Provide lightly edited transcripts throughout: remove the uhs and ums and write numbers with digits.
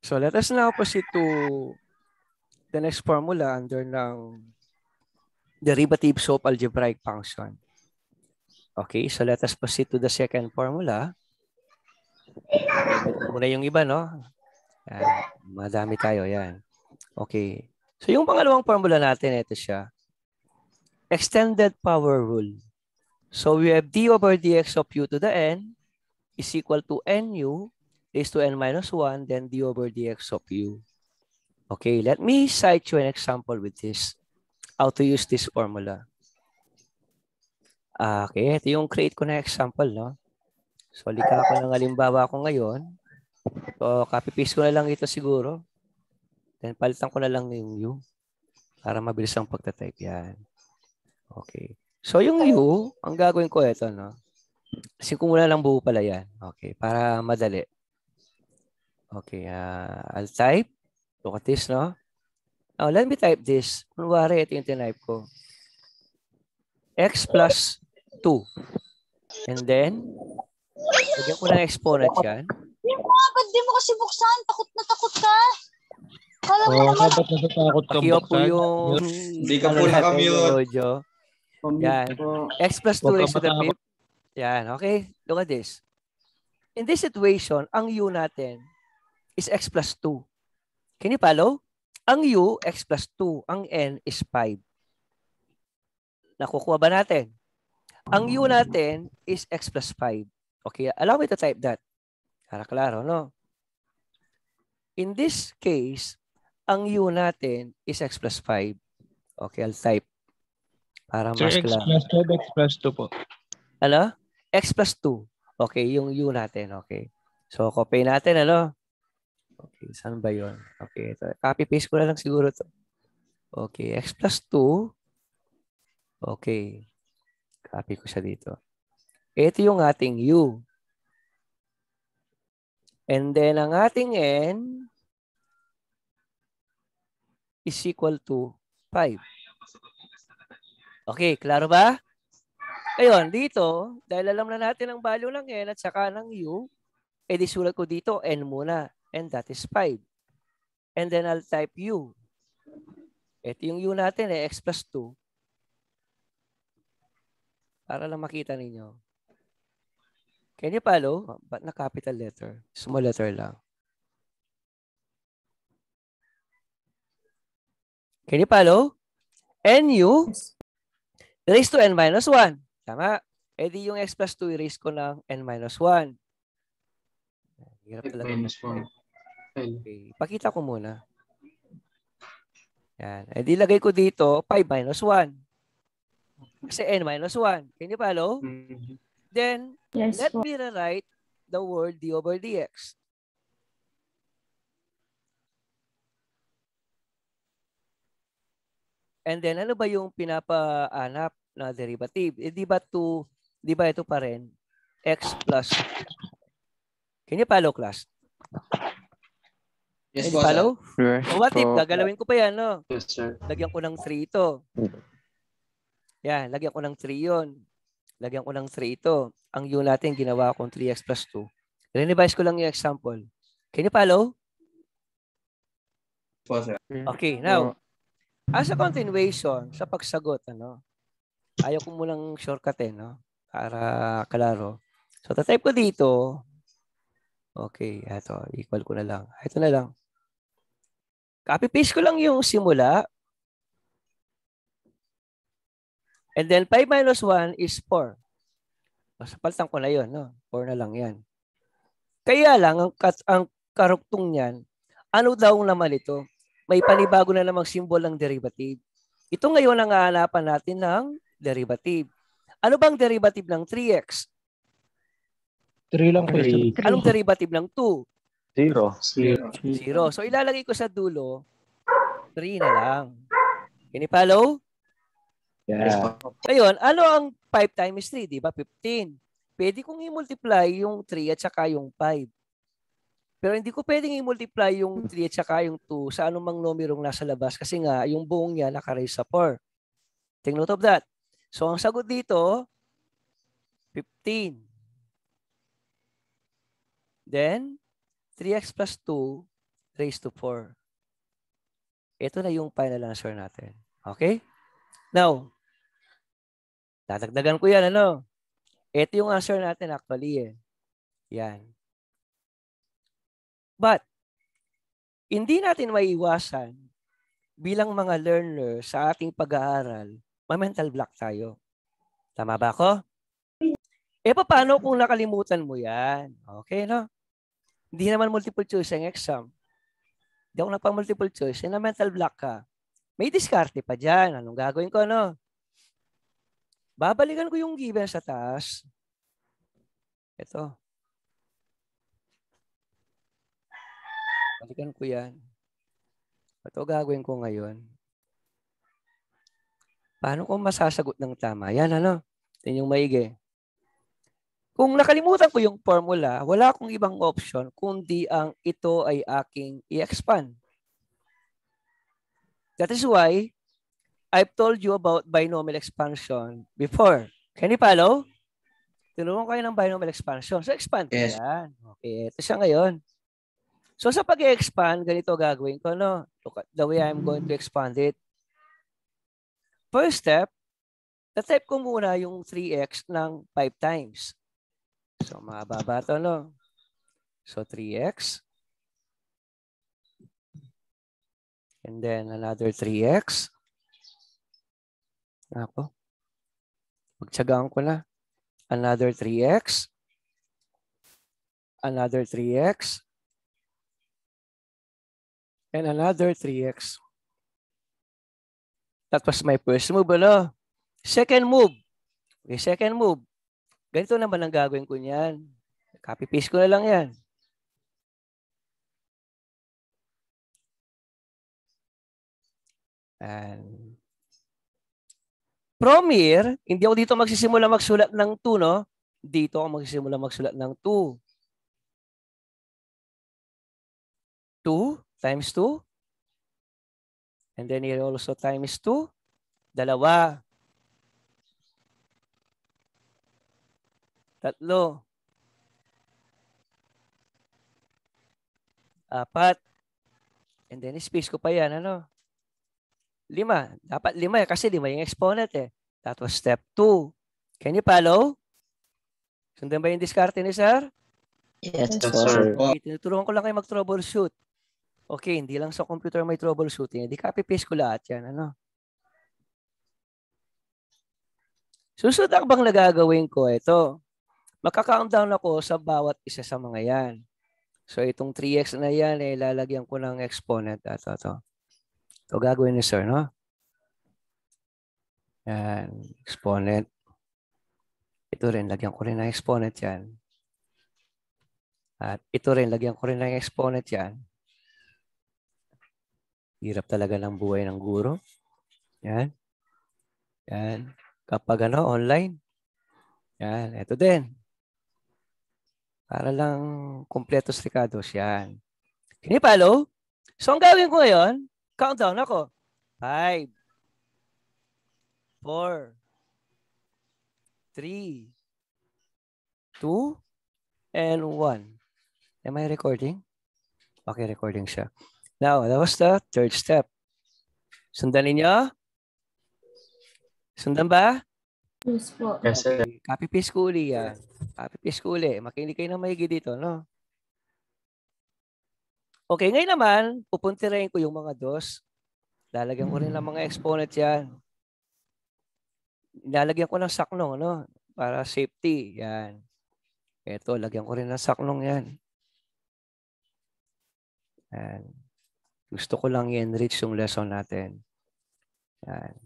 So let us now proceed to the next formula under ng derivatives of algebraic function. Okay, so let us proceed to the second formula. Muna yung iba, no? Yan. Madami tayo, yan. Okay. So yung pangalawang formula natin, ito siya. Extended power rule. So we have d over dx of u to the n is equal to nu raised to n minus 1, then d over dx of u. Okay, let me cite you an example with this. How to use this formula. Okay, ito yung create ko na example, no? So, likha ko ng halimbawa ko ngayon. So, copy-paste ko na lang ito siguro. Then, palitan ko na lang yung u para mabilis ang pagtatype. Yan. Okay. So, yung u, ang gagawin ko ito, no? Kasi kung wala lang buo pala yan. Okay, para madali. Okay, I'll type. Look at this, no? Now, let me type this. Kunwari, ito yung tinype ko. X plus 2. And then, lagyan ko ng exponent yan. Ba't di mo kasi buksan? Takot na takot ka. Kala mo naman. Dapat natatakot ka Pakiyo po buksan. yung... Hindi ka po nakamute. Yan. X plus 2 raised to the fifth. Yan, okay. Look at this. In this situation, ang u natin is x plus 2. Can you follow? Ang u, x plus 2. Ang n is 5. Nakukuha ba natin? Ang u natin is x plus 5. Okay, allow me to type that. Para klaro, no? In this case, ang u natin is x plus 5. Okay, I'll type. Para Sir, mas X klaro. plus 2, X plus 2 po. Ano? X plus 2. Okay, yung u natin. Okay. So, copy natin, ano? Okay, saan ba yun? Okay, ito. Copy-paste ko na lang siguro to. Okay, x plus 2. Okay. Copy ko siya dito. Ito yung ating u. And then, ang ating n is equal to 5. Okay, klaro ba? Ngayon, dito, dahil alam na natin ang value ng n at saka ng u, edi sulat ko dito n muna. And that is 5. And then I'll type u. Ito yung u natin, x plus 2. Para lang makita ninyo. Can you follow? Ba't na capital letter? Small letter lang. Can you follow? Nu raised to n minus 1. Tama. E di yung x plus 2 i-raise ko ng n minus 1. Hirap talaga. Minus 1. Okay. Pakita ko muna. Yan. E di lagay ko dito 5 minus 1. Kasi n minus 1. Can you follow? Then, Yes, let me rewrite the word d over dx. And then, ano ba yung pinapaanap na derivative? Eh, di ba ito pa rin? X plus. Can you follow, class? Yes, Can you boss. follow? Yes, O what if, gagalawin ko pa yan, no? Yes, sir. Lagyan ko ng 3 ito. Yan, lagyan ko ng 3 yun. Lagyan ko ng 3 ito. Ang u natin, ginawa kong 3x plus 2. Revise ko lang yung example. Can you follow? Boss, sir. Okay, now, as a continuation sa pagsagot, ano? Ayaw ko munang shortcutin, no? Para klaro. So, tatype ko dito. Okay, ito. Equal ko na lang. Ito na lang. Copy-paste ko lang yung simula. And then, 5 minus 1 is 4. So, palitan ko na yun, no? 4 na lang yan. Kaya lang, ang karuktong niyan, ano daw naman ito? May panibago na namang symbol ng derivative. Ito ngayon ang hahanapan natin ng derivative. Ano bang derivative ng 3x? 3 lang po. Anong derivative ng 2? 0. 0. So, ilalagay ko sa dulo, 3 na lang. Can you follow? Yes, Yeah. boss. Ngayon, ano ang 5 times 3? Di ba? 15. Pwede kong i-multiply yung 3 at saka yung 5. Pero hindi ko pwedeng i-multiply yung 3 at saka yung 2 sa anumang numerong nasa labas kasi nga yung buong niya naka-raise sa 4. Take note of that. So, ang sagot dito, 15. Then, 3x plus 2 raised to 4. Ito na yung final answer natin. Okay? Now, dadagdagan ko yan, ano? Ito yung answer natin actually eh. Yan. But, hindi natin maiiwasan bilang mga learner sa ating pag-aaral, ma-mental block tayo. Tama ba ako? Paano kung nakalimutan mo yan? Okay, no? Hindi naman multiple choice ang exam. Hindi ako nagpa-multiple choice, na mental block ka. May diskarte pa dyan. Anong gagawin ko, no? Babalikan ko yung given sa taas. Ito. Balikan ko yan. Ito gagawin ko ngayon. Paano ko masasagot ng tama? Yan, ano? Yan yung maigi. Kung nakalimutan ko yung formula, wala akong ibang option kundi ang ito ay aking i-expand. That is why I've told you about binomial expansion before. Can you follow? Tinuruan kayo ng binomial expansion. So, expand ko yan. Okay, ito siya ngayon. So, sa pag-expand, ganito gagawin ko, no? Look at the way I'm going to expand it. First step, na-type ko muna yung 3x ng 5 times. So, mababa ito, no? So, 3x. And then, another 3x. Ako. Magtsagaan ko na. Another 3x. Another 3x. And another 3x. That was my first move, ano? Second move. Okay, second move. Ganito naman ang gagawin ko niyan. Copy-paste ko na lang yan. And from here, hindi ako dito magsisimula magsulat ng 2, no? Dito ako magsisimula magsulat ng 2. 2 times 2. And then here also times 2. Dalawa. Tatlo. 4. And then space ko pa yan, ano? 5. Dapat 5 eh, kasi 5 yung exponent eh. That was step 2. Can you follow? Sundan ba yung diskarte ni sir? Yes, Yes, sir. sir. Okay, tinuturuan ko lang kayo mag-troubleshoot. Okay, hindi lang sa computer may troubleshooting. Hindi copy-paste ko lahat yan, ano? Susunod ang bang nagagawin ko, ito. Magka-countdown ako sa bawat isa sa mga yan. So, itong 3x na yan, lalagyan ko ng exponent. Ito. Ito gagawin ni sir, no? Yan, exponent. Ito rin, lagyan ko rin ng exponent yan. At ito rin, lagyan ko rin ng exponent yan. Hirap talaga ng buhay ng guro. Yan. Yan. Kapag online. Yan, ito din. Para lang kumpletos Ricardos. Yan. Can you follow? So, ang gawin ko ngayon, countdown ako. 5, 4, 3, 2, and 1. Am I recording? Okay, recording siya. Now, that was the third step. Sundan ninyo? Sundan ba? Yes po. Yes, sir. Okay. Copy-paste ko uli yan. Copy-paste ko uli. Makinig kayo ng maigi dito, no? Okay, ngayon naman, pupuntirahin ko yung mga dos. Lalagyan ko rin ng mga exponent yan. Lalagyan ko ng saknong, no? Para safety. Yan. Ito, lagyan ko rin ng saknong yan. Yan. Gusto ko lang i-enrich yung lesson natin. Yan.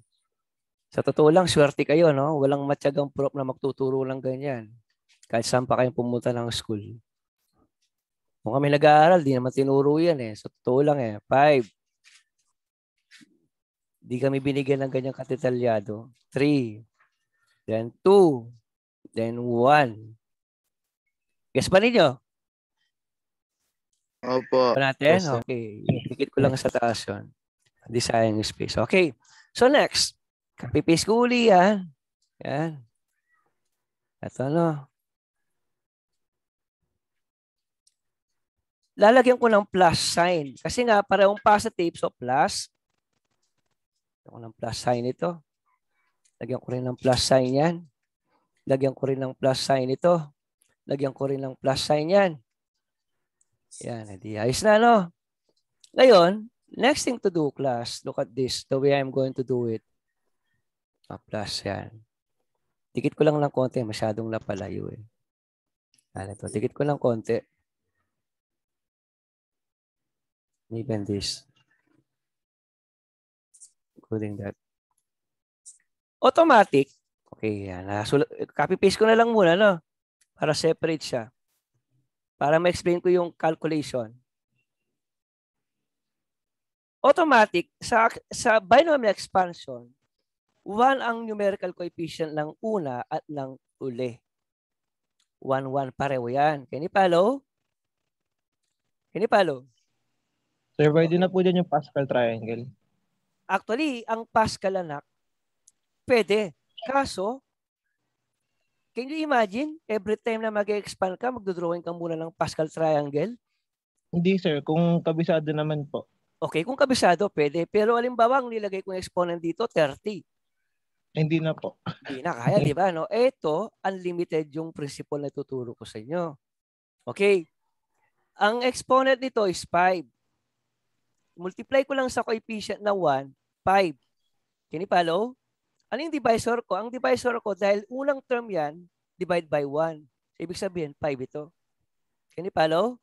Sa totoo lang, swerte kayo, no? Walang matyagang prof na magtuturo lang ganyan. Kahit saan pa kayong pumunta ng school. Kung kami nag-aaral, di naman tinuro yan eh. Sa totoo lang eh. 5. Di kami binigyan ng ganyang katitalyado. 3. Then 2. Then 1. Guess ba ninyo? Opo. Pa natin? Yes, sir. Okay. Dikit ko lang sa taas yun. Design space. Okay. So next. Copy-paste ko uli yan. Yan. Ito no. lalagyan ko ng plus sign. Kasi nga, parehong positive, so plus. Lagyan ko ng plus sign ito. Lagyan ko rin ng plus sign yan. Lagyan ko rin ng plus sign ito. Lagyan ko rin ng plus sign yan. Yan, hindi ayos na, no? Ngayon, next thing to do, class, look at this, the way I'm going to do it. Plus yan. Dikit ko lang ng konti, masyadong napalayo eh. Yan ito, dikit ko ng konti. Even this. Including that. Automatic. Okay, yan. Copy-paste ko na lang muna, no? Para separate siya. Para ma-explain ko yung calculation. Automatic, sa binomial expansion, 1 ang numerical coefficient ng una at ng uli. 1, 1 pareho yan. Can you follow? Can you follow? Sir, pwede na po dyan yung Pascal triangle. Actually, ang Pascal anak, pwede. Kaso, can you imagine, every time na mag-expand ka, magdodrawing ka muna ng Pascal triangle? Hindi, sir. Kung kabisado naman po. Okay, kung kabisado, pwede. Pero alimbawa, ang nilagay kong exponent dito, 30. Hindi na po. Hindi na kaya, di ba? No? Ito, unlimited yung principle na tuturo ko sa inyo. Okay. Ang exponent nito is 5. Multiply ko lang sa coefficient na 1, 5. Can you follow? Ano yung divisor ko? Ang divisor ko, dahil unang term yan, divide by 1. So, ibig sabihin, 5 ito. Can you follow?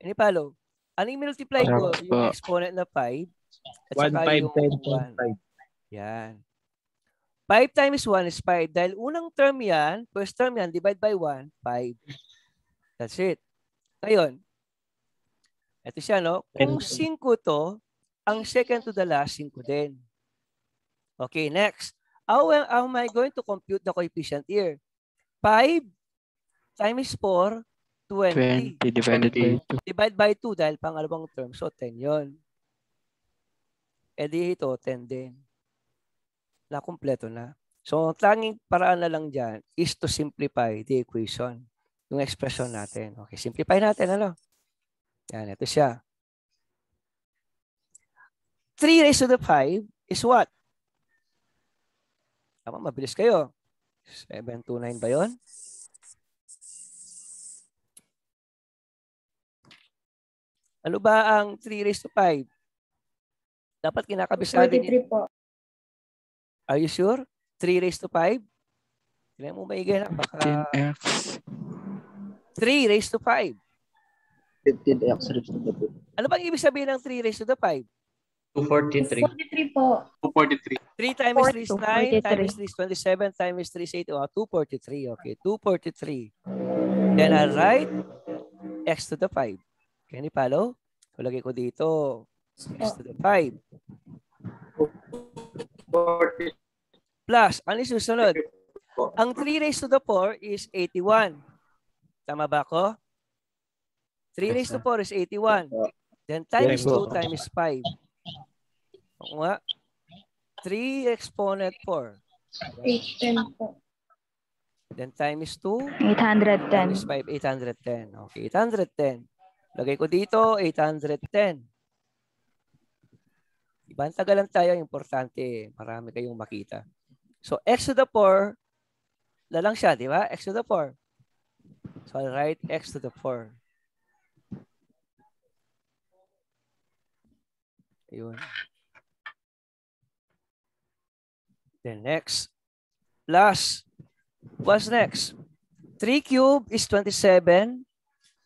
Can you follow? Ano yung multiply ko? Yung exponent na 5 at 1, saka 5, yung 10, 1. Yan. 5 times 1 is 5. Dahil unang term yan, first term yan, divide by 1, 5. That's it. Ngayon, ito siya, no? Kung 5 to, ang second to the last, 5 din. Okay, next. How am I going to compute the coefficient here? 5 times 4, 20. 20 divided by 2. Divide by 2 dahil pangalawang term. So, 10 yun. E di ito, 10 din. Nakumpleto na. So, tanging paraan na lang dyan is to simplify the equation. Yung expression natin. Okay, simplify natin. Ano? Yan, ito siya. 3 raised to the 5 is what? Tama, mabilis kayo. 729 ba yun? Ano ba ang 3 raised to 5? Dapat kinakabisado niyo. 43 po. Are you sure? 3 raised to 5? Hindi mo maigay na. Baka 15x. 3 raised to 5. 15x raised to the 2. Ano bang ibig sabihin ng 3 raised to the 5? 243. 43 po. 243. 3 times 3 is 9, times 3 is 27, times 3 is 8. Oh, 243. Okay, 243. Then I write x to the 5. Can you follow? So, lagay ko dito x to the 5. Plus, ano yung susunod? Ang 3 raised to the 4 is 81. Tama ba ako? 3 raised to 4 is 81. Then times 2 times 5. Oo nga. 3 exponent 4. 810 po. Then times 2 810. times 5, 810. Okay, 810. Lagay ko dito, 810. Ibang tagalan tayo, importante. Marami kayong makita. So, x to the 4, na lang siya, di ba? X to the 4. So, I'll write x to the 4. Ayun. Then next, plus, what's next? 3 cube is 27,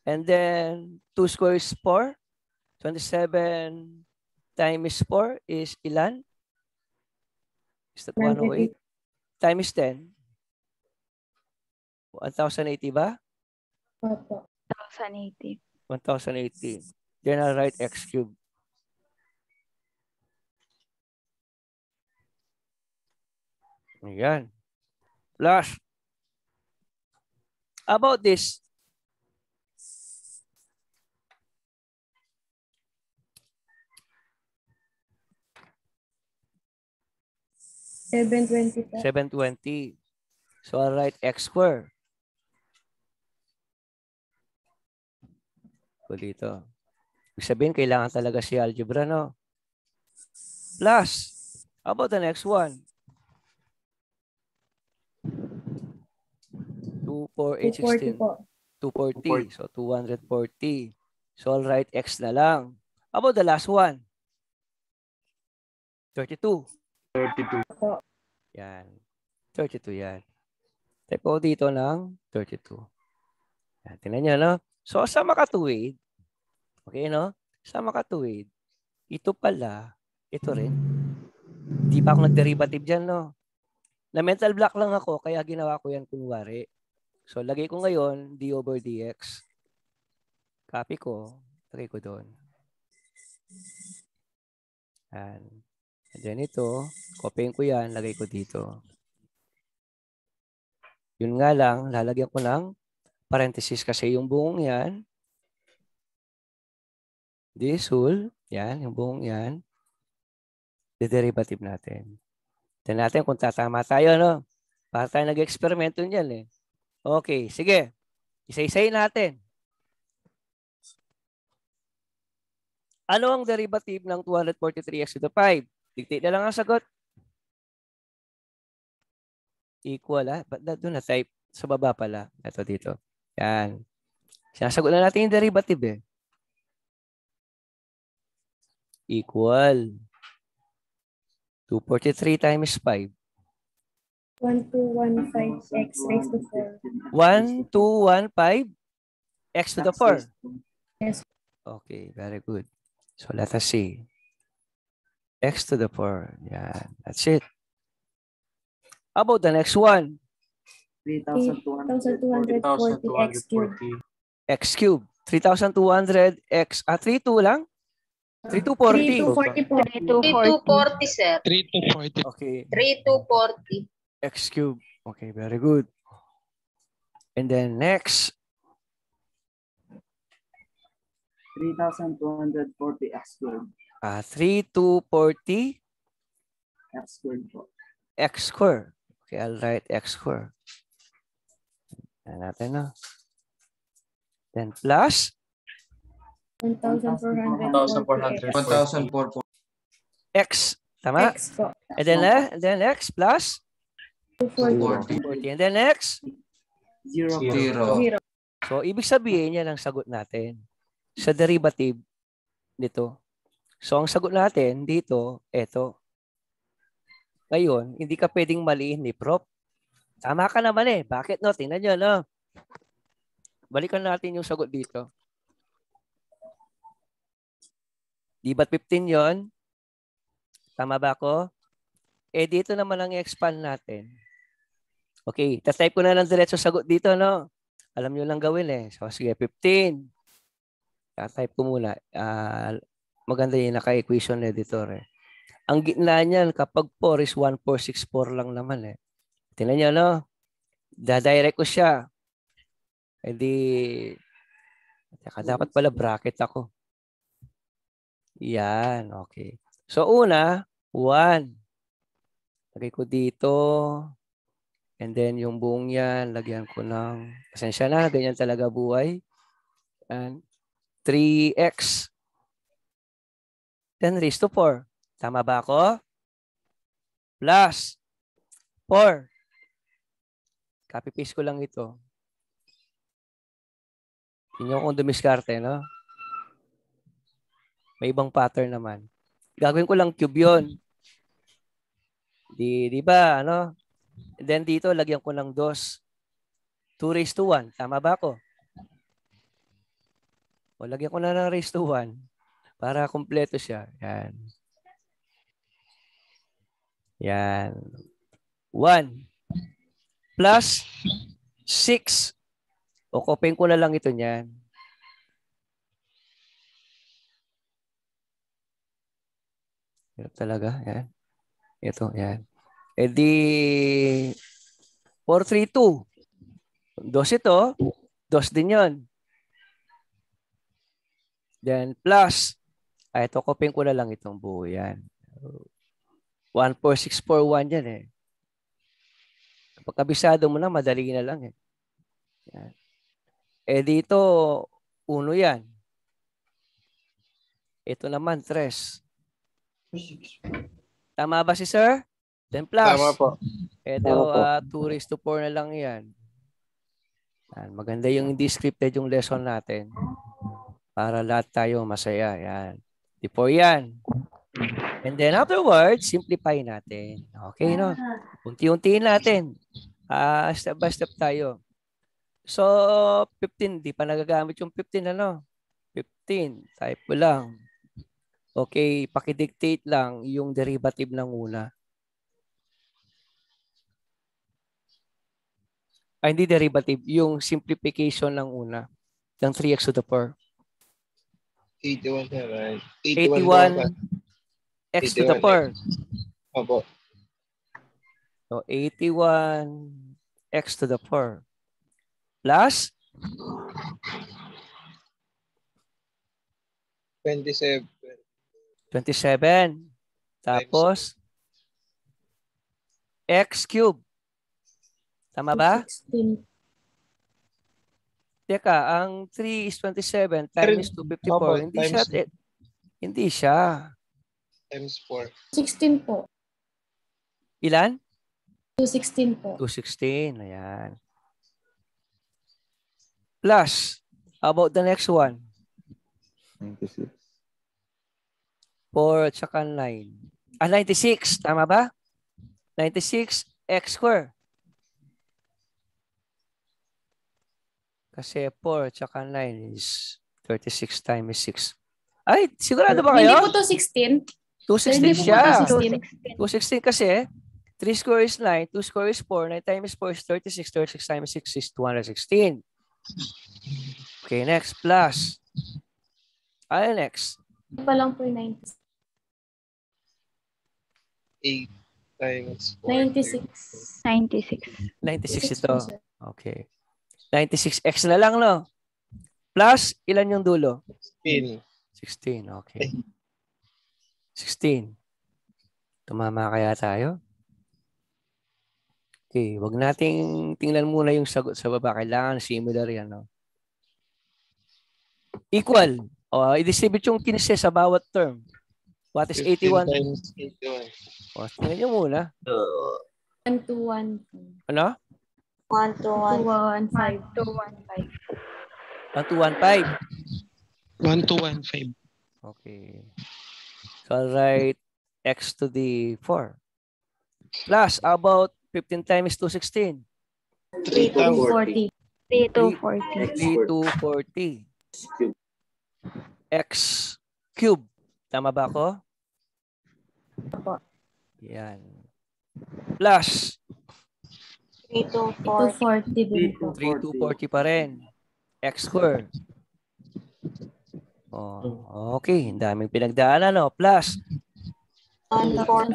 and then 2 square is 4. 27 times 4 is ilan? Is that 108? Times 10. 1,080 ba? Opo. 1,080. 1,080. Then I'll write x cube. Ayan. Plus, about this, $720 po. 720. So I'll write x squared. ko dito. Ibig sabihin, kailangan talaga si algebra, no? Plus, how about the next one? 2, 4, 8, 16. 240. So, 240. So, I'll write X na lang. How about the last one? 32. 32. Yan. 32 yan. Type ko dito ng 32. Yan. Tingnan nyo, no? So, sa makatuwid, okay, no? Sa makatuwid, ito pala, ito rin. Di pa ako nag-derivative dyan, no? Na mental block lang ako, kaya ginawa ko yan kunwari. So, lagay ko ngayon, d over dx. Copy ko, lagay ko doon. Yan. And then ito, copyin ko yan, lagay ko dito. Yun nga lang, lalagyan ko ng parenthesis kasi yung buong yan, this whole, yan, yung buong yan, the-derivative natin. Tignan natin kung tatama tayo, no? Para tayo nag-eksperimento niyan, eh. Okay, sige. Isa-isayin natin. Ano ang derivative ng 243x to the 5? Dictate na lang ang sagot. Equal, ha? Ba't doon na type? Sa baba pala. Ito dito. Yan. Sinasagot na natin yung derivative, eh. Equal. 243 times 5. 1215x raised to 4. 1215 x to the 4. Yes. Okay, very good. So let us see. X to the 4. Yeah, that's it. How about the next one? 3240x cubed. X cubed. 3200 x. 32 lang? 3240. 3240, sir. 3 to 40. Okay. 3240. X cubed. Okay, very good. And then next. 3,240 x squared. 3240 X squared po. x squared. Okay, I'll write x squared. Yan natin, no? Then plus 1440x. 1,400. x. Tama? X po. And then x plus 240. 40. And then x. 0 po. 0. So, ibig sabihin yan ang sagot natin sa derivative nito. So, ang sagot natin dito, eto. Ngayon, hindi ka pwedeng maliin ni Prof. Tama ka naman eh. Bakit no? Tingnan nyo, no? Balikan natin yung sagot dito. Di ba't 15 yon? Tama ba ako? Eh, dito naman ang i-expand natin. Okay, type ko na ng diretso sagot dito, no? Alam nyo lang gawin eh. So, sige, 15. Type ko muna. Maganda yung naka-equation editor eh. Ang gitna niyan, kapag 4 is 1464 lang naman eh. Tingnan nyo, no? Dadirect ko siya. E di, dapat pala bracket ako. Yan, okay. So, una, 1. Lagay ko dito. And then, yung buong yan, lagyan ko ng, pasensya na, ganyan talaga buhay. And 3x. 10 raised to 4. Tama ba ako? Plus 4. Copy-paste ko lang ito. Hindi nyo kung dumiskarte, no? May ibang pattern naman. Gagawin ko lang cube yun. Di ba, ano? And then dito, lagyan ko ng 2. 2 raised to 1. Tama ba ako? O, lagyan ko na ng raised to 1 para kumpleto siya. Yan. Yan. 1 plus 6. O, kopyahin ko na lang ito niyan. Hirap talaga. Yan. Ito, yan. E di 432. 2 ito. 2 din yun. Then plus, ito kopyahin ko na lang itong buo yan. 14641 yan eh. Kapag kabisado mo na, madali na lang eh. Yan. Eh dito, 1 yan. Ito naman, 3. Tama ba si sir? Then plus. Tama po. Ito, 2 raised to 4 na lang yan. Maganda yung hindi scripted yung lesson natin. Para lahat tayo masaya. Yan. Before yan. And then afterwards, simplify natin. Okay, no? Unti-untiin natin. Step by step tayo. So, 15. Di pa nagagamit yung 15, ano? 15. Type mo lang. Okay, pakidictate lang yung derivative ng una. Hindi derivative, yung simplification ng una. Ng 3x to the 4. 81 na, right? 81 x to the 4. Opo. So, 81 x to the 4. Plus? 27. 27. Tapos, x cube. Tama ba? 16. Teka, ang 3 is 27 times 254. Hindi siya. Hindi siya. Times 4. 16 po. Ilan? 216 po. 216. Ayan. Plus, how about the next one? 96. 4 at saka 9. 96. Tama ba? 96 x square. Kasi 4 at saka 9 is 36 times 6. Ay, sigurado ba kayo? Hindi po 216. 216 siya. 216 216. kasi 3 square is 9, 2 square is 4, 9 times 4 is 36, 36 times 6 is 216. Okay, next, plus. Ano next? Pa lang po yung 96. 8 times 4. 96. 96 ito. Okay. 96x na lang, no? Plus, ilan yung dulo? 16. 16, okay. 16. Tumama kaya tayo? Okay, wag nating tingnan muna yung sagot sa baba. Kailangan similar yan, no? Equal. O, i-distribute yung 15 sa bawat term. What is 81? 15 times 81. O, tingnan nyo muna. 1 to 1. Ano? 1 to 1. 215. 215. 1215. 1215. Okay. So I'll write x to the 4. Plus, how about 15 times 216? 240. 3240. X cube. Tama ba ako? Opo. Yan. Plus, 240. 240 din po. 3240 pa rin. X square. Oh, okay. Ang daming pinagdaanan, no? Plus, 440.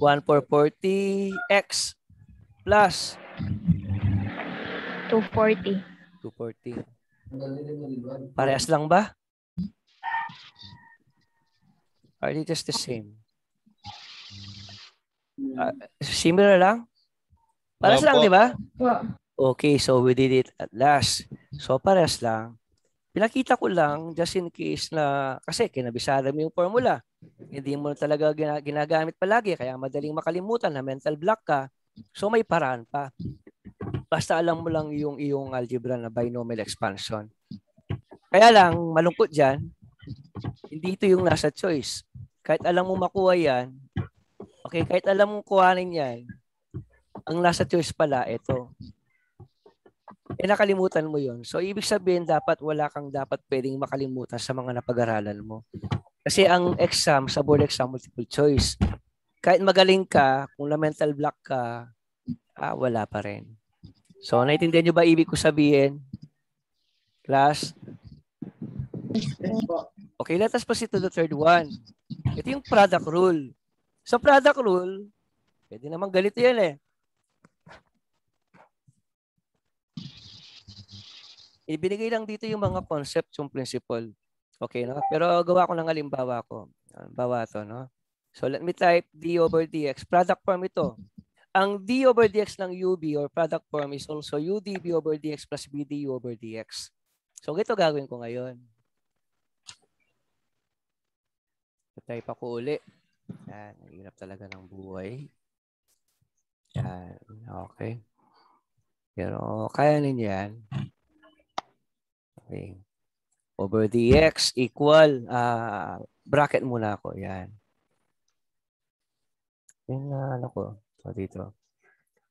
1440 x plus 240. 240. Parehas lang ba? Are they just the same? Similar lang? Parehas lang, di ba? Okay, so we did it at last. So parehas lang. Pinakita ko lang just in case na kasi kinabisada mo yung formula. Hindi mo talaga ginagamit palagi kaya madaling makalimutan na mental block ka. So may paraan pa. Basta alam mo lang yung iyong algebra na binomial expansion. Kaya lang, malungkot dyan, hindi ito yung nasa choice. Kahit alam mo makuha yan, okay, kahit alam mo kuhanin yan, ang nasa choice pala, ito. Nakalimutan mo yun. So, ibig sabihin, wala kang dapat pwedeng makalimutan sa mga napag-aralan mo. Kasi ang exam, sa board exam, multiple choice. Kahit magaling ka, kung na mental block ka, wala pa rin. So, naiintindihan nyo ba ibig ko sabihin? Class? Okay, let us proceed to the third one. Ito yung product rule. Sa product rule, pwede naman ganito yan eh. Ibinigay lang dito yung mga concept, yung principle. Okay, no? Pero gawa ko ng halimbawa ko. Halimbawa to, no? So, let me type d over dx. Product form ito. Ang d over dx ng ub or product form is also udb over dx plus bdu over dx. So, ito gagawin ko ngayon. Type ako uli. Yan. Hirap talaga ng buhay. Yan. Okay. Pero kaya ninyo yan. Okay. Over dx equal. Bracket muna ako. Yan. Yan na ano ko. So, dito.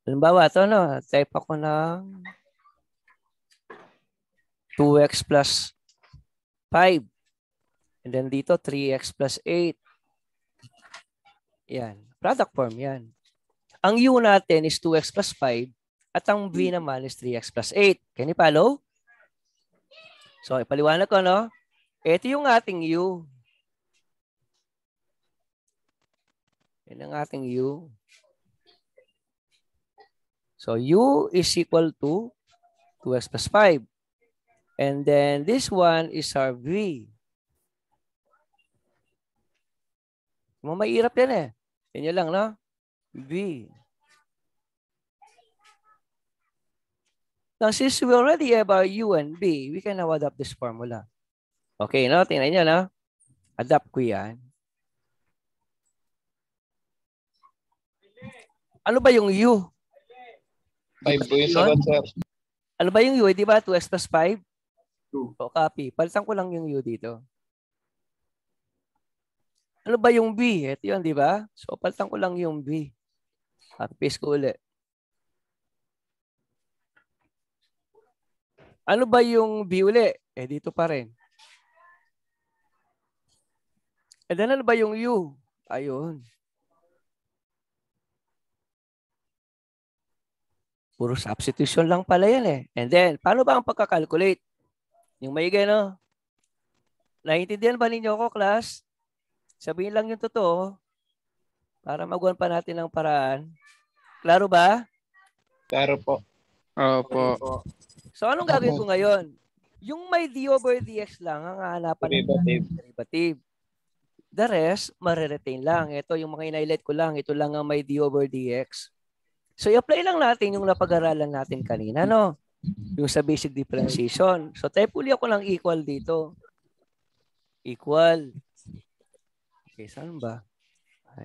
Halimbawa, ito no. Type ako ng 2x plus 5. And then dito, 3x plus 8. Yan. Product form yan. Ang u natin is 2x plus 5 at ang v naman is 3x plus 8. Can you follow? So, ipaliwanag ko, no? Ito yung ating u. Yan ang ating u. So, u is equal to 2x plus 5. And then this one is our v. Mahirap yan eh. Yan lang, no? V. Now, since we already have our U and B, we can now adapt this formula. Okay, no? Tingnan nyo, no? Adapt ko yan. Ano ba yung U? 5 po yung sagot, sir. Ano ba yung U? Di ba? 2x plus 5? O, copy. Palitan ko lang yung U dito. Ano ba yung B? Ito yun, di ba? So, palitan ko lang yung B. Paste ko ulit. Ano ba yung B uli? Dito pa rin. And then, ano ba yung U? Ayun. Puro substitution lang pala yan eh. And then, paano ba ang pagkakalculate? Yung may gano? Naiintindihan ba ninyo ako, class? Sabihin lang yung totoo para magawan pa natin ng paraan. Klaro ba? Klaro po. Opo. So, anong gagawin ko ngayon? Yung may d over dx lang ang hahanapan ng derivative. The rest, mariretain lang. Ito yung mga inailit ko lang. Ito lang ang may d over dx. So, i-apply lang natin yung napag-aralan natin kanina, no? Yung sa basic differentiation. So, type uli ako ng equal dito. Equal. Okay, saan ba?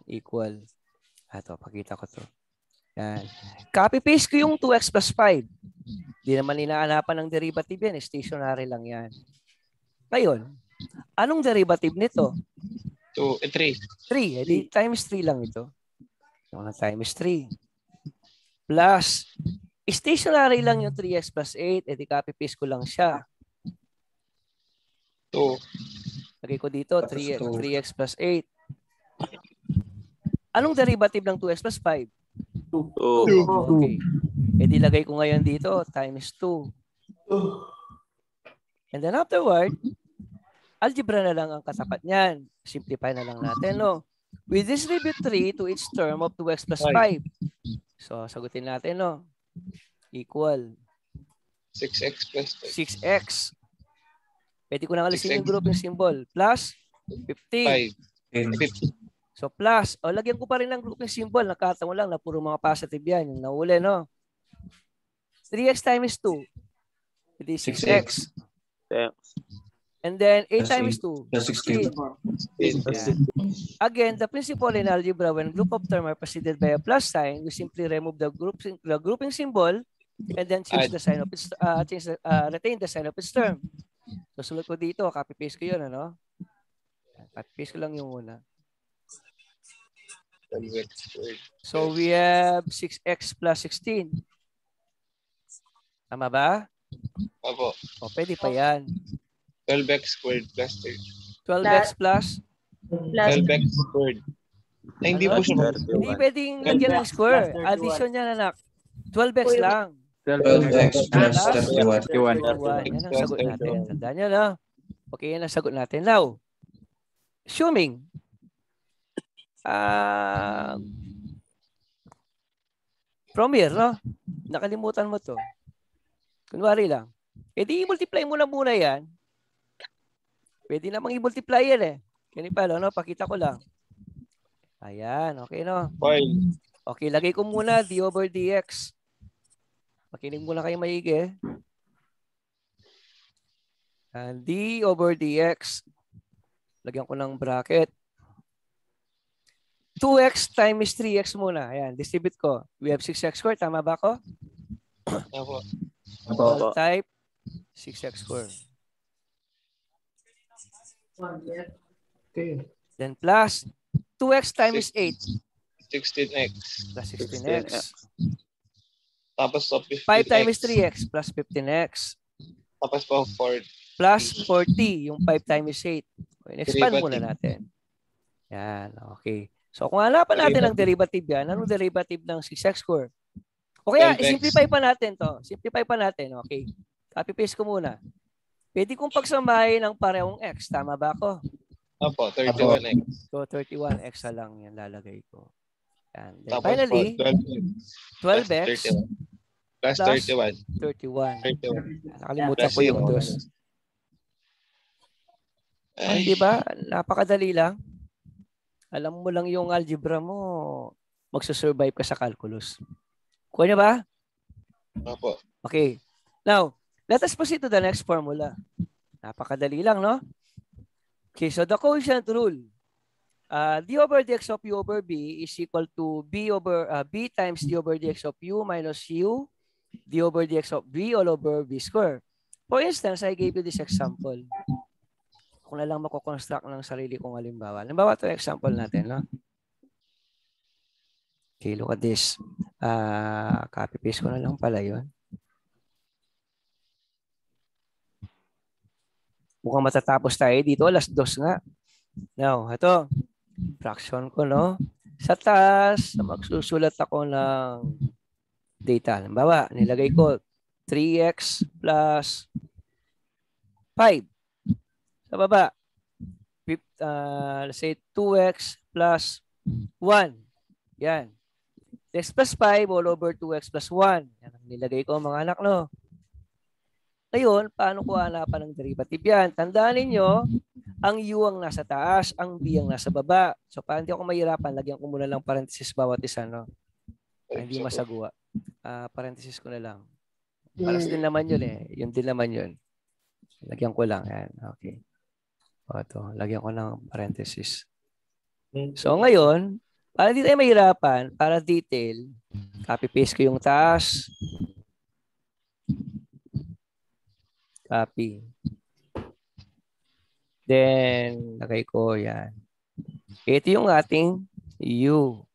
Equal. Ito, pakita ko to. Yan. Copy-paste ko yung 2x plus 5. Di naman inaanapan ng derivative yan. Stationary lang yan. Ngayon, anong derivative nito? 3. 3. Edi times 3 lang ito. Yung times 3. Plus, stationary lang yung 3x plus 8. Edi copy-paste ko lang siya. 2. Lagay ko dito, 3x plus 8. Anong derivative ng 2x plus 5? 2. Okay. E di lagay ko ngayon dito, times 2. And then afterward, algebra na lang ang katapat niyan. Simplify na lang natin, no? We distribute 3 to each term of 2x plus 5. So, sagutin natin, no? Equal. 6x plus 5. 6x. Pwede ko nang alisin yung grouping symbol. Plus 15. 5. So plus, lagyan ko pa rin ng grouping symbol. Nakataon lang na puro mga positive yan. Yung nauli, no? 3x times 2. It is 6x. And then 8 times 2. 16. Again, the principle in algebra, when group of terms are preceded by a plus sign, we simply remove the grouping symbol and then change the sign of its, retain the sign of its term. So, sulat ko dito, copy-paste ko yun, ano? Copy-paste ko lang yung una. So, we have 6x plus 16. Tama ba? Opo. O, pwede pa yan. 12x squared plus 3. 12x plus? 12x squared. Ay, hindi po siya. Hindi pwedeng lagyan ng square. Addition yan, anak. 12x lang. 12x plus 31. Yan ang sagot natin. Tandaan nyo, no? Okay, yan ang sagot natin. Now, assuming, from here, no? Nakalimutan mo to. Kunwari lang. E di i-multiply mo na muna yan. Pwede namang i-multiply yan eh. Ganun pa, no? Pakita ko lang. Ayan, okay, no? Okay, lagay ko muna d over dx. Makinig muna kayo maigi. And d over dx. Lagyan ko ng bracket. 2x times 3x muna. Ayan, distribute ko. We have 6x squared. Tama ba ako? Opo. All type 6x squared. Okay. Then plus 2x times 8 16x. plus 16x. Tapos 5 times 3x plus 15x. Tapos po 4. Plus 40, yung 5 times 8. In-expand muna natin. Yan, okay. So kung hanapan natin ang derivative yan, anong derivative ng 6x squared? O kaya, 12x. simplify pa natin to. Simplify pa natin, okay. Copy-paste ko muna. Pwede kong pagsamahin ng parehong x. Tama ba ako? Opo, 31x. So 31x na lang yan lalagay ko. Yan. Then Tapos finally, po, 12x plus 31. 31. 31. Nakalimutan ko yung dos. Ay, di ba? Napakadali lang. Alam mo lang yung algebra mo, magsusurvive ka sa calculus. Kuha niyo ba? Opo. Okay. Now, let us proceed to the next formula. Napakadali lang, no? Okay, so the quotient rule. D over dx of u over b is equal to b times d over dx of u minus u d over dx of b all over b square. For instance, I gave you this example. Kung na lang mako-construct ng sarili kong halimbawa. Halimbawa, ito example natin, no? Okay, look at this. Copy-paste ko na lang pala yun. Mukhang matatapos tayo dito. Alas 2 nga. Now, ito. Fraction ko, no? Sa taas, magsusulat ako ng data. Halimbawa, nilagay ko 3x plus 5. Sa baba, let's say 2x plus 1. Yan. X plus 5 all over 2x plus 1. Yan ang nilagay ko mga anak, no? Ngayon, paano ko hanapan ng derivative yan? Tandaan ninyo, ang u ang nasa taas, ang b ang nasa baba. So, para hindi ako mahirapan, lagyan ko muna lang parenthesis bawat isa, no? Hindi masagwa. Parenthesis ko na lang. Paras din naman yun eh. Yun din naman yun. Lagyan ko lang. Yan. Okay. O, ito. Lagyan ko ng parenthesis. So, ngayon, para hindi tayo mahirapan, para detail, copy-paste ko yung taas. Copy. Then, lagay ko yan. Ito yung ating u.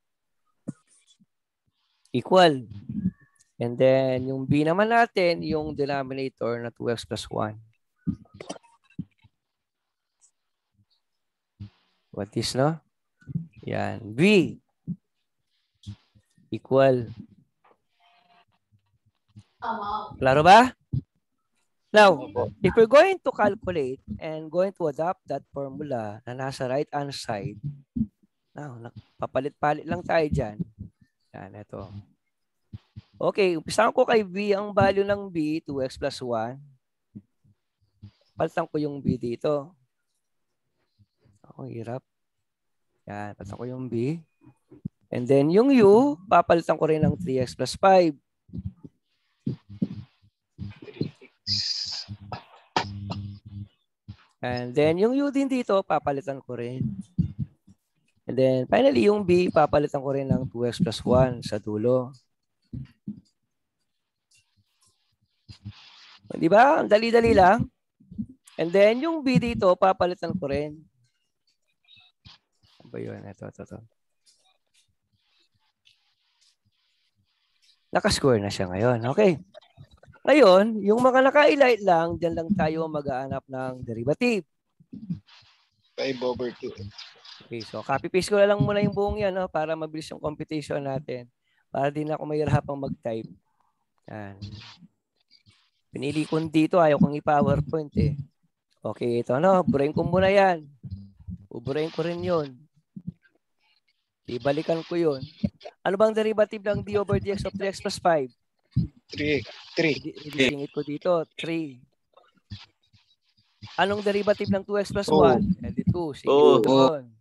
Equal. And then, yung b naman natin, yung denominator na 2x plus 1. What is, no? Yan. B equal. Klaro ba? Now, if we're going to calculate and going to adopt that formula na nasa right-hand side, now, papalit-palit lang tayo dyan. Yan, ito. Okay, umpisahan ko kay B. Ang value ng B, 2x plus 1. Palitan ko yung B dito. Ako, hirap. Yan, palitan ko yung B. And then yung U, papalitan ko rin ng 3x plus 5. And then yung U din dito, papalitan ko rin. And then finally yung B, papalitan ko rin ng 2x plus 1 sa dulo. Di ba? Ang dali-dali lang. And then yung B dito, papalitan ko rin. Ano ba yun? Ito. Nakascore na siya ngayon. Okay. Ngayon, yung mga naka-highlight lang, dyan lang tayo mag-aanap ng derivative. 5 over 2. Okay, so copy-paste ko na lang muna yung buong yan, no, para mabilis yung computation natin. Para din ako mahirapang mag-type. Yan. Pinili ko dito, ayaw kong i-PowerPoint eh. Okay, ito, no? Burahin ko muna yan. Uburahin ko rin yun. Ibalikan ko yun. Ano bang derivative ng d over dx of 3x plus 5? 3. I-distinguish ko dito, 3. Anong derivative ng 2x plus 1? Edi 2. Sige, yun.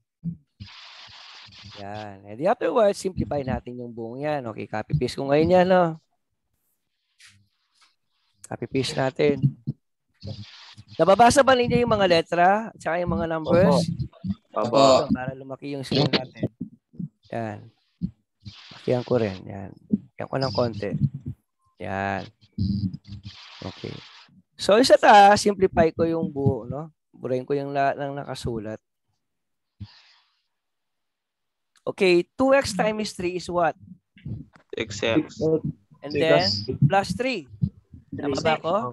Yan. Edi afterwards, simplify natin yung buong yan. Okay, copy-paste ko ngayon yan, no? Copy-paste natin. Nababasa ba ninyo yung mga letra at saka yung mga numbers? Opo. Para lumaki yung screen natin. Yan. Lakihan ko rin. Yan. Lakihan ko ng konti. Yan. Okay. So, isa simplify ko yung buo, no? Burahin ko yung lahat ng nakasulat. Okay, 2x times 3 is what? 6x. And then, plus 3. Tama ba ako?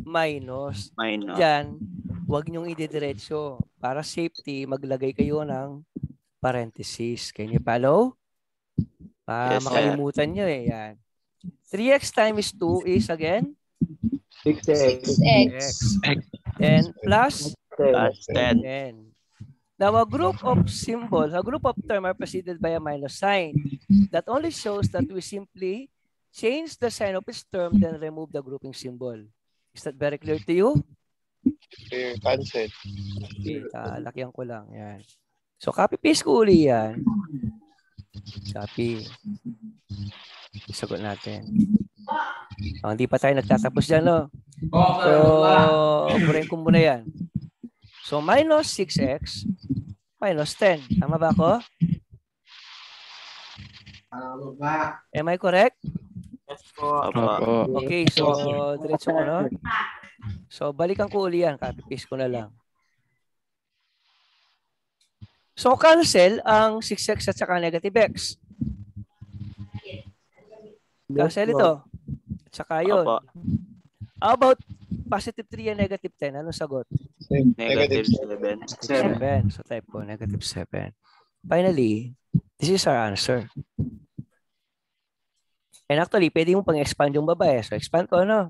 Minus. Diyan, huwag niyong ididiretso. Para safety, maglagay kayo ng parenthesis. Can you follow? Yes, makalimutan niyo eh. Yan. 3x times 2 is again? 6x. Then plus 10. 10. Now, a group of symbols, a group of terms are preceded by a minus sign. That only shows that we simply change the sign of its term, then remove the grouping symbol. Is that very clear to you? Clear. Cancel. Okay, lakihan ko lang. Yan. So, copy-paste ko uli yan. Copy. Isagot natin. Hindi pa tayo nagtatapos dyan, no? So, burahin ko muna yan. So, minus 6x minus 10. Tama ba ako? Am I correct? Okay, so, diretso ko, no? So, balikan ko uli yan. Copy-paste ko na lang. So, cancel ang 6x at saka negative x. Cancel ito. At saka yun. How about positive 3 and negative 10? Anong sagot? Negative 7. So type ko, negative 7. Finally, this is our answer. And actually, pwede mo pang-expand yung babae. So expand ko, ano?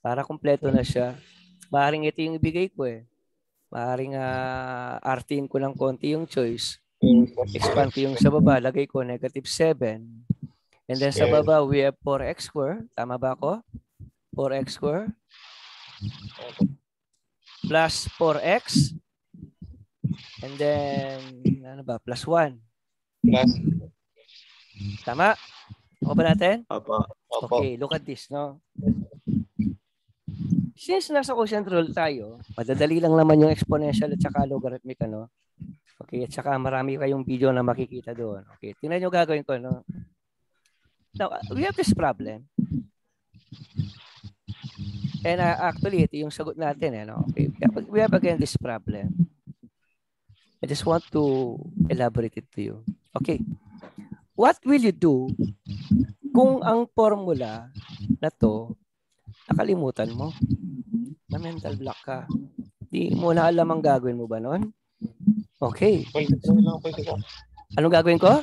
Para kumpleto na siya. Maaaring ito yung ibigay ko eh. Maaaring artin ko ng konti yung choice. Expand ko yung sa baba. Lagay ko negative 7. And then sa baba, we have 4x square. Tama ba ako? 4x square plus 4x and then ano ba, plus 1. Tama? O ba natin? Okay, look at this, no? Since nasa quotient rule tayo, madadali lang naman yung exponential at saka logarithmic, ano? Okay, at saka marami kayong video na makikita doon. Okay, tingnan nyo gagawin ko, no? Now, we have this problem. And actually, ito yung sagot natin. Eh, no? Okay. We have again this problem. I just want to elaborate it to you. Okay. What will you do kung ang formula na to nakalimutan mo? Na mental block ka. Di mo na alam ang gagawin mo ba nun? Okay. Anong gagawin ko?